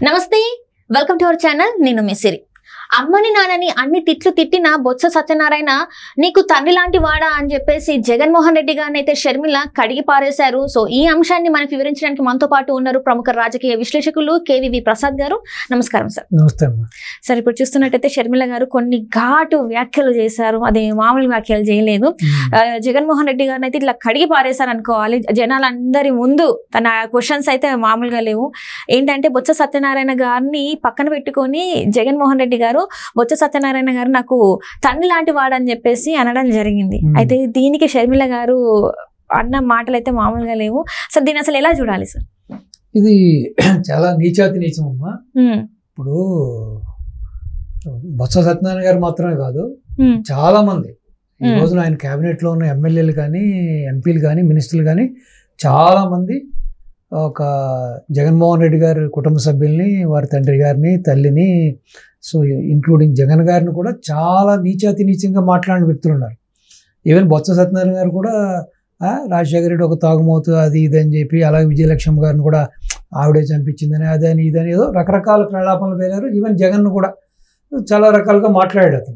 నమస్తే, welcome to our channel. నేను మిసిరి. అమ్మని నాన్నని అన్ని తిట్లు తిట్టిన బొత్స సత్యనారాయణ నీకు తండ్రి లాంటి వాడా అని చెప్పేసి జగన్మోహన్ రెడ్డి గారిని అయితే షర్మిల కడిగి పారేశారు. సో ఈ అంశాన్ని మనకు వివరించడానికి మనతో పాటు ఉన్నారు ప్రముఖ రాజకీయ విశ్లేషకులు కేవీవి ప్రసాద్ గారు. నమస్కారం సార్. నమస్తే. సార్, ఇప్పుడు చూస్తున్నట్టయితే షర్మిల గారు కొన్ని ఘాటు వ్యాఖ్యలు చేశారు. అదే మామూలు వ్యాఖ్యలు చేయలేదు. జగన్మోహన్ రెడ్డి గారిని అయితే ఇట్లా కడిగి పారేశారు అనుకోవాలి. జనాలందరి ముందు తన క్వశ్చన్స్ అయితే మామూలుగా లేవు. ఏంటంటే బొత్స సత్యనారాయణ గారిని పక్కన పెట్టుకొని జగన్మోహన్ రెడ్డి గారు బొత్స సత్యనారాయణ గారు నాకు తండ్రి లాంటి వాడని చెప్పేసి అనడం జరిగింది. అయితే దీనికి షర్మిల గారు అన్న మాటలు అయితే మామూలుగా లేవు. సార్, దీన్ని అసలు ఎలా చూడాలి సార్? ఇది చాలా నీచాతి నీచం అమ్మా. ఇప్పుడు బొత్స సత్యనారాయణ గారు మాత్రమే కాదు, చాలా మంది ఈ రోజున ఆయన క్యాబినెట్ లో ఉన్న ఎమ్మెల్యేలు కానీ, ఎంపీలు కానీ, మినిస్టర్లు కానీ చాలా మంది ఒక జగన్మోహన్ రెడ్డి గారి కుటుంబ సభ్యుల్ని, వారి తండ్రి గారిని, తల్లిని, సో ఇంక్లూడింగ్ జగన్ గారిని కూడా చాలా నీచాతి నీచంగా మాట్లాడిన వ్యక్తులు ఉన్నారు. ఈవెన్ బొత్స సత్యనారాయణ గారు కూడా రాజశేఖర రెడ్డి ఒక తాగుమోతు అది ఇది అని చెప్పి, అలాగే విజయలక్ష్మి గారిని కూడా ఆవిడే చంపించిందని, అదని ఇదని ఏదో రకరకాల ప్రలాపనలు పేలారు. ఈవెన్ జగన్ కూడా చాలా రకాలుగా మాట్లాడాడు అతను.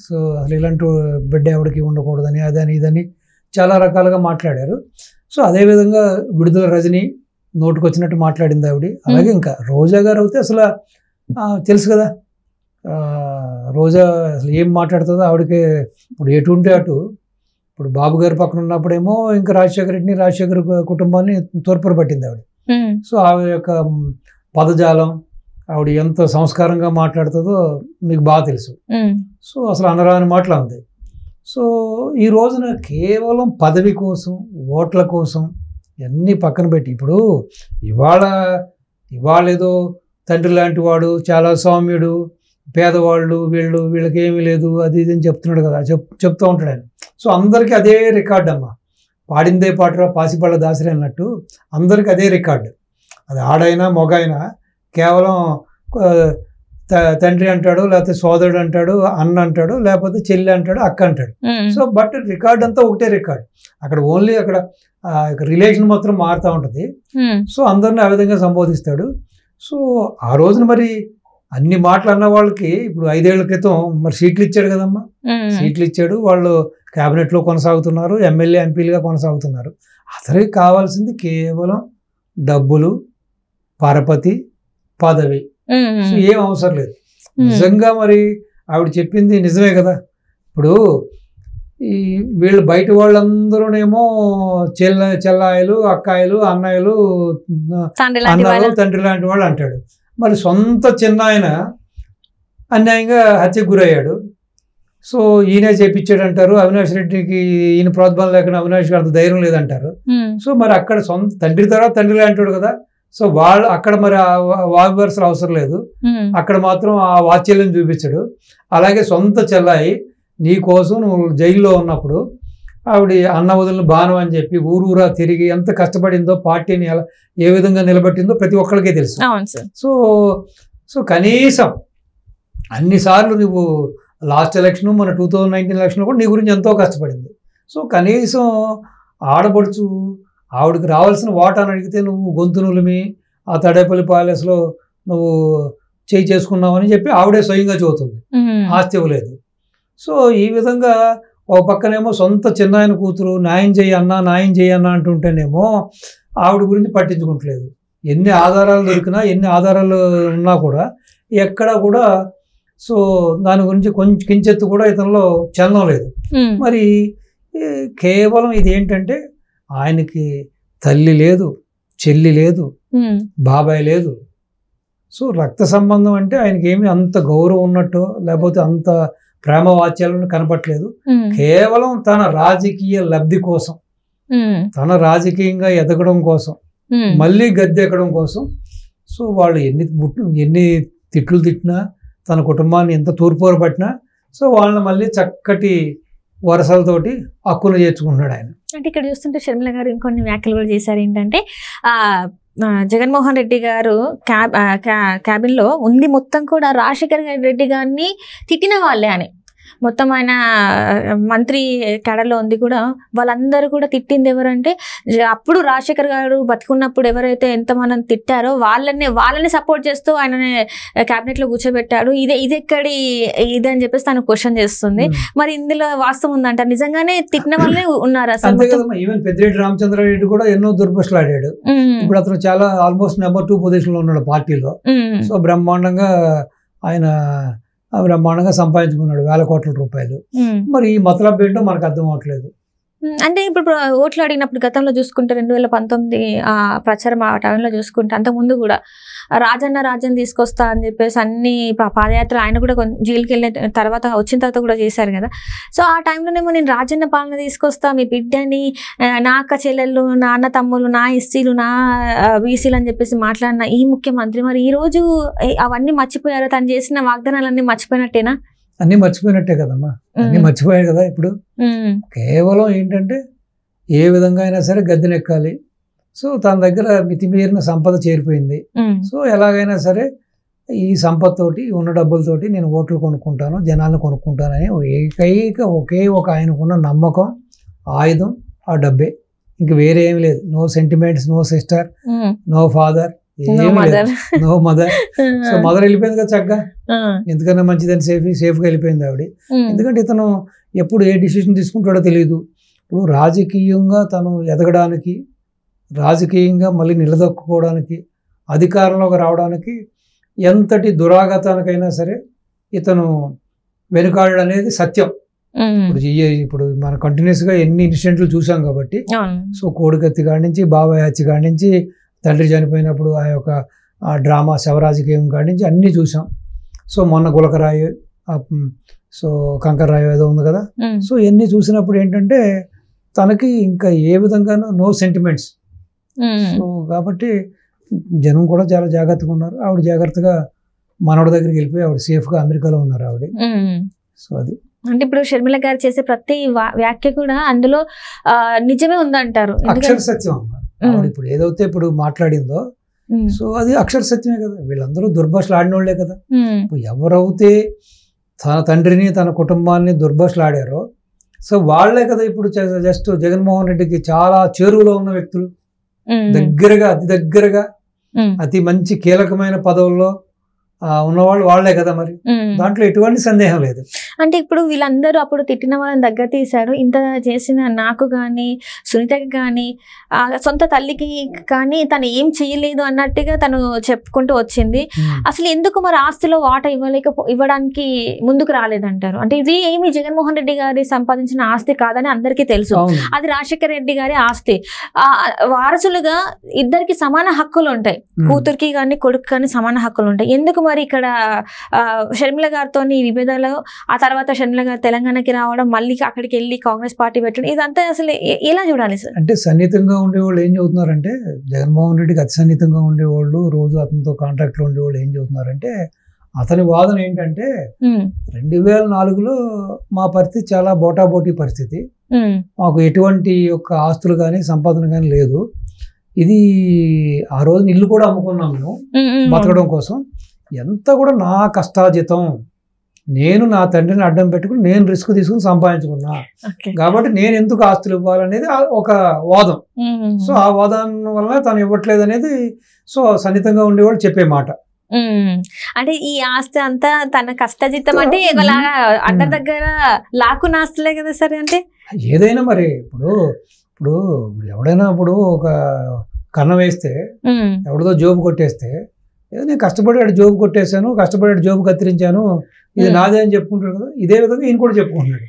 సో అసలు ఇలాంటి బిడ్డ ఎవరికి ఉండకూడదని, అదని ఇదని చాలా రకాలుగా మాట్లాడారు. సో అదేవిధంగా విడుదల రజని నోటుకొచ్చినట్టు మాట్లాడింది ఆవిడ. అలాగే ఇంకా రోజా గారు అయితే అసలు తెలుసు కదా, రోజా అసలు ఏం మాట్లాడుతుందో ఆవిడకి. ఇప్పుడు ఎటు ఉంటే అటు, ఇప్పుడు బాబు గారి పక్కన ఉన్నప్పుడేమో ఇంకా రాజశేఖర రెడ్డిని, రాజశేఖర కుటుంబాన్ని తోర్పుర పట్టింది ఆవిడ. సో ఆవిడ యొక్క పదజాలం, ఆవిడ ఎంత సంస్కారంగా మాట్లాడుతుందో మీకు బాగా తెలుసు. సో అసలు అనరాని మాటలు ఉంది. సో ఈ రోజున కేవలం పదవి కోసం, ఓట్ల కోసం ఇవన్నీ పక్కన పెట్టి, ఇప్పుడు ఇవాళ ఏదో తండ్రి లాంటి వాడు, చాలా సౌమ్యుడు, పేదవాళ్ళు, వీళ్ళకి ఏమీ లేదు అది ఇది అని చెప్తున్నాడు కదా, చెప్తూ ఉంటాడు ఆయన. సో అందరికీ అదే రికార్డు అమ్మ. పాడిందే పాటరా పాసిపళ్ళ దాసరి అన్నట్టు అందరికీ అదే రికార్డు. అది ఆడైనా మొగైనా కేవలం తండ్రి అంటాడు, లేకపోతే సోదరుడు అంటాడు, అన్న అంటాడు, లేకపోతే చెల్లి అంటాడు, అక్క అంటాడు. సో బట్ రికార్డ్ అంతా ఒకటే రికార్డ్. అక్కడ ఓన్లీ అక్కడ రిలేషన్ మాత్రం మారుతూ ఉంటుంది. సో అందరిని ఆ విధంగా సంబోధిస్తాడు. సో ఆ రోజున మరి అన్ని మాటలు అన్న వాళ్ళకి ఇప్పుడు 5 ఏళ్ల క్రితం మరి సీట్లు ఇచ్చాడు కదమ్మా. సీట్లు ఇచ్చాడు, వాళ్ళు క్యాబినెట్లో కొనసాగుతున్నారు, ఎమ్మెల్యే ఎంపీలుగా కొనసాగుతున్నారు. అతనికి కావాల్సింది కేవలం డబ్బులు, పరపతి, పదవి. సో ఏం అవసరం లేదు. నిజంగా మరి ఆవిడ చెప్పింది నిజమే కదా. ఇప్పుడు ఈ వీళ్ళు బయట వాళ్ళందరూనేమో చెల్లాయిలు, అక్కాయిలు, అన్నయ్యలు, అన్నలు, తండ్రి లాంటి వాళ్ళు అంటాడు. మరి సొంత చిన్న ఆయన అన్యాయంగా హత్యకు గురయ్యాడు. సో ఈయనే చేపించాడు అంటారు. అవినాష్ రెడ్డికి ఈయన ప్రోద్బలం లేకుండా అవినాష్కి అంత ధైర్యం లేదంటారు. సో మరి అక్కడ సొంత తండ్రి తర్వాత తండ్రి లాంటాడు కదా. సో వాళ్ళు అక్కడ మరి వాగ్వరసలు అవసరం లేదు. అక్కడ మాత్రం ఆ వాత్సల్యం చూపించాడు. అలాగే సొంత చెల్లాయి నీ కోసం నువ్వు జైల్లో ఉన్నప్పుడు ఆవిడ అన్న వదులను బాను అని చెప్పి ఊరూరా తిరిగి ఎంత కష్టపడిందో, పార్టీని ఎలా ఏ విధంగా నిలబెట్టిందో ప్రతి ఒక్కరికే తెలుసు. సో కనీసం అన్నిసార్లు నువ్వు లాస్ట్ ఎలక్షన్, మన 2019 ఎలక్షన్ కూడా నీ గురించి ఎంతో కష్టపడింది. సో కనీసం ఆడపడుచు ఆవిడకి రావాల్సిన వాటాను అడిగితే నువ్వు గొంతు నులిమి ఆ తడేపల్లి ప్యాలెస్లో నువ్వు చేయి చేసుకున్నావని చెప్పి ఆవిడే స్వయంగా చెబుతుంది. ఆస్తి ఇవ్వలేదు. సో ఈ విధంగా ఒక పక్కనేమో సొంత చిన్నాయన కూతురు న్యాయం చేయన్నా అంటుంటేనేమో ఆవిడ గురించి పట్టించుకుంటలేదు. ఎన్ని ఆధారాలు దొరికినా, ఎన్ని ఆధారాలు ఉన్నా కూడా ఎక్కడా కూడా సో దాని గురించి కొంచెం కించెత్తు కూడా ఇతనిలో చలనం లేదు. మరి కేవలం ఇది ఏంటంటే ఆయనకి తల్లి లేదు, చెల్లి లేదు, బాబాయ్ లేదు. సో రక్త సంబంధం అంటే ఆయనకి ఏమి అంత గౌరవం ఉన్నట్టు, లేకపోతే అంత ప్రేమ వాత్యాలను కనపట్లేదు. కేవలం తన రాజకీయ లబ్ధి కోసం, తన రాజకీయంగా ఎదగడం కోసం, మళ్ళీ గద్దెక్కడం కోసం. సో వాళ్ళు ఎన్ని తిట్లు తిట్టినా, తన కుటుంబాన్ని ఎంత తూర్పుర పట్టినా, సో వాళ్ళని మళ్ళీ చక్కటి వరసలతోటి హక్కును చేర్చుకుంటున్నాడు ఆయన. అంటే ఇక్కడ చూస్తుంటే షర్మిల గారు ఇంకొన్ని వ్యాఖ్యలు కూడా చేశారు. ఏంటంటే జగన్మోహన్ రెడ్డి గారు క్యాబిన్ లో ఉంది మొత్తం కూడా రాజశేఖర రెడ్డి గారిని తిట్టిన వాళ్ళే అని. మొత్తం ఆయన మంత్రి కేడర్లో ఉంది కూడా. వాళ్ళందరూ కూడా తిట్టింది ఎవరంటే అప్పుడు రాజశేఖర్ గారు బతుకున్నప్పుడు ఎవరైతే ఎంతమంది తిట్టారో వాళ్ళని సపోర్ట్ చేస్తూ ఆయన క్యాబినెట్ లో కూర్చోబెట్టాడు. ఇది ఎక్కడి ఇది అని చెప్పేసి తను క్వశ్చన్ చేస్తుంది. మరి ఇందులో వాస్తవం ఉందంట, నిజంగానే తిట్టిన వాళ్ళే ఉన్నారు అసలు. ఈవెన్ పెద్దిరెడ్డి రామచంద్రారెడ్డి కూడా ఎన్నో దుర్భషలాడాడు. ఇప్పుడు అతను చాలా ఆల్మోస్ట్ నెంబర్ 2 పొజిషన్ లో ఉన్నాడు పార్టీలో. సో బ్రహ్మాండంగా ఆయన బ్రహ్మాండంగా సంపాదించుకున్నాడు వేల కోట్ల రూపాయలు. మరి ఈ మతలబ్ ఏంటో మనకు అర్థం అవట్లేదు. అంటే ఇప్పుడు ఓట్లు అడిగినప్పుడు గతంలో చూసుకుంటే 2019 ఆ ప్రచారం ఆ టైంలో చూసుకుంటే అంతకుముందు కూడా రాజన్న తీసుకొస్తా అని చెప్పేసి అన్ని పాదయాత్ర ఆయన కూడా జైలుకి వెళ్ళిన తర్వాత వచ్చిన తర్వాత కూడా చేశారు కదా. సో ఆ టైంలోనేమో నేను రాజన్న పాలన తీసుకొస్తా, మీ బిడ్డని, నా అక్క చెల్లెళ్ళు, నా అన్న తమ్ముళ్ళు, నా ఎస్సీలు, నా బీసీలు అని చెప్పేసి మాట్లాడిన ఈ ముఖ్యమంత్రి మరి ఈ రోజు అవన్నీ మర్చిపోయారు? తను చేసిన వాగ్దానాలన్నీ మర్చిపోయినట్టేనా? అన్ని మర్చిపోయినట్టే కదమ్మా, అన్ని మర్చిపోయాయి కదా. ఇప్పుడు కేవలం ఏంటంటే ఏ విధంగా అయినా సరే గద్దెనెక్కాలి. సో తన దగ్గర మితిమీరిన సంపద చేరిపోయింది. సో ఎలాగైనా సరే ఈ సంపదతోటి ఉన్న డబ్బులతోటి నేను ఓట్లు కొనుక్కుంటాను, జనాలను కొనుక్కుంటానని ఒకే ఒక ఆయనకున్న నమ్మకం, ఆయుధం ఆ డబ్బే. ఇంక వేరే ఏమి లేదు. No sentiments, no sister, no father, no mother. So mother వెళ్ళిపోయింది కదా చక్కగా, ఎందుకన్నా మంచిదని సేఫ్గా వెళ్ళిపోయింది ఆవిడ. ఎందుకంటే ఇతను ఎప్పుడు ఏ డిసిషన్ తీసుకుంటాడో తెలియదు. ఇప్పుడు రాజకీయంగా తను ఎదగడానికి, రాజకీయంగా మళ్ళీ నిలదొక్కుకోవడానికి, అధికారంలోకి రావడానికి ఎంతటి దురాగతానికైనా సరే ఇతను వెనుకాడడం అనేది సత్యం. ఇప్పుడు మనం కంటిన్యూస్గా ఎన్ని ఇన్సిడెంట్లు చూసాం కాబట్టి. సో కోడికత్తి కాడి నుంచి, బాబాయ్ హత్య కాడి నుంచి, తండ్రి చనిపోయినప్పుడు ఆ యొక్క డ్రామా శవరాజకీయం కాడి నుంచి అన్నీ చూసాం. సో మొన్న గులకరాయి, సో కంకర్రాయి ఏదో ఉంది కదా. సో ఇవన్నీ చూసినప్పుడు ఏంటంటే తనకి ఇంకా ఏ విధంగానూ నో సెంటిమెంట్స్. సో కాబట్టి జనం కూడా చాలా జాగ్రత్తగా ఉన్నారు. ఆవిడ జాగ్రత్తగా మనవడి దగ్గరికి వెళ్ళిపోయి ఆవిడ సేఫ్గా అమెరికాలో ఉన్నారు ఆవిడ. సో అది అంటే ఇప్పుడు షర్మిల గారు చేసే ప్రతి వ్యాఖ్య కూడా అందులో నిజమే ఉందంటారు. అక్షర సత్యం అమ్మ. ఇప్పుడు ఏదైతే ఇప్పుడు మాట్లాడిందో సో అది అక్షర సత్యమే కదా. వీళ్ళందరూ దుర్భాషలు ఆడినోళ్లే కదా. ఎవరైతే తన తండ్రిని, తన కుటుంబాన్ని దుర్భాషలు ఆడారో సో వాళ్లే కదా ఇప్పుడు జస్ట్ జగన్మోహన్ రెడ్డికి చాలా చేరువలో ఉన్న వ్యక్తులు, దగ్గరగా, అతి దగ్గరగా, అతి మంచి కీలకమైన పదవుల్లో ఉన్నవాళ్ళు వాళ్లే కదా. మరి దాంట్లో ఎటువంటి సందేహం లేదు. అంటే ఇప్పుడు వీళ్ళందరూ అప్పుడు తిట్టిన వాళ్ళని దగ్గర తీశారు. ఇంత చేసిన నాకు కానీ, సునీతకి కానీ, సొంత తల్లికి కానీ తను ఏం చేయలేదు అన్నట్టుగా తను చెప్పుకుంటూ వచ్చింది. అసలు ఎందుకు మరి ఆస్తిలో వాటా ఇవ్వడానికి ముందుకు రాలేదంటారు? అంటే ఇది ఏమి జగన్మోహన్ రెడ్డి గారి సంపాదించిన ఆస్తి కాదని అందరికీ తెలుసు. అది రాజశేఖర రెడ్డి గారి ఆస్తి. వారసులుగా ఇద్దరికి సమాన హక్కులు ఉంటాయి. కూతురికి కానీ కొడుకు కానీ సమాన హక్కులు ఉంటాయి. ఎందుకు మరి ఇక్కడ షర్మిల గారితో ఈ విభేదాలు, ఆ తర్వాత షర్మిల గారు తెలంగాణకి రావడం, మళ్ళీ అక్కడికి వెళ్ళి కాంగ్రెస్ పార్టీ పెట్టడం, ఇదంతా అసలు ఎలా చూడాలి సార్? అంటే సన్నిహితంగా ఉండేవాళ్ళు ఏం చెబుతున్నారంటే, జగన్మోహన్ రెడ్డికి అతి సన్నిహితంగా ఉండేవాళ్ళు, రోజు అతనితో కాంటాక్ట్లో ఉండేవాళ్ళు ఏం చెబుతున్నారంటే, అతని వాదన ఏంటంటే 2004లో మా పరిస్థితి చాలా బోటాబోటీ పరిస్థితి, మాకు ఎటువంటి యొక్క ఆస్తులు కానీ సంపాదన కానీ లేదు. ఇది ఆ రోజు ఇల్లు కూడా అమ్ముకున్నాం మేము బతకడం కోసం. ఎంత కూడా నా కష్టాజితం, నేను నా తండ్రిని అడ్డం పెట్టుకుని నేను రిస్క్ తీసుకుని సంపాదించుకున్నా కాబట్టి నేను ఎందుకు ఆస్తులు ఇవ్వాలనేది ఒక వాదం. సో ఆ వాదన వల్ల తను ఇవ్వట్లేదు అనేది సో సన్నిహితంగా ఉండేవాళ్ళు చెప్పే మాట. అంటే ఈ ఆస్తి అంతా తన కష్టజితం అంటే అందరి దగ్గర లాక్కున్న ఆస్తులే కదా సార్. అంటే ఏదైనా మరి ఇప్పుడు ఎవడైనా ఇప్పుడు ఒక కన్నం వేస్తే, ఎవరిదో జోబు కొట్టేస్తే, ఏదో నేను కష్టపడి జోబు కొట్టేశాను, కష్టపడి జోబు కత్తిరించాను, ఇది నాదే అని చెప్పుకుంటాడు కదా. ఇదే విధంగా ఈయన కూడా చెప్పుకుంటున్నాడు.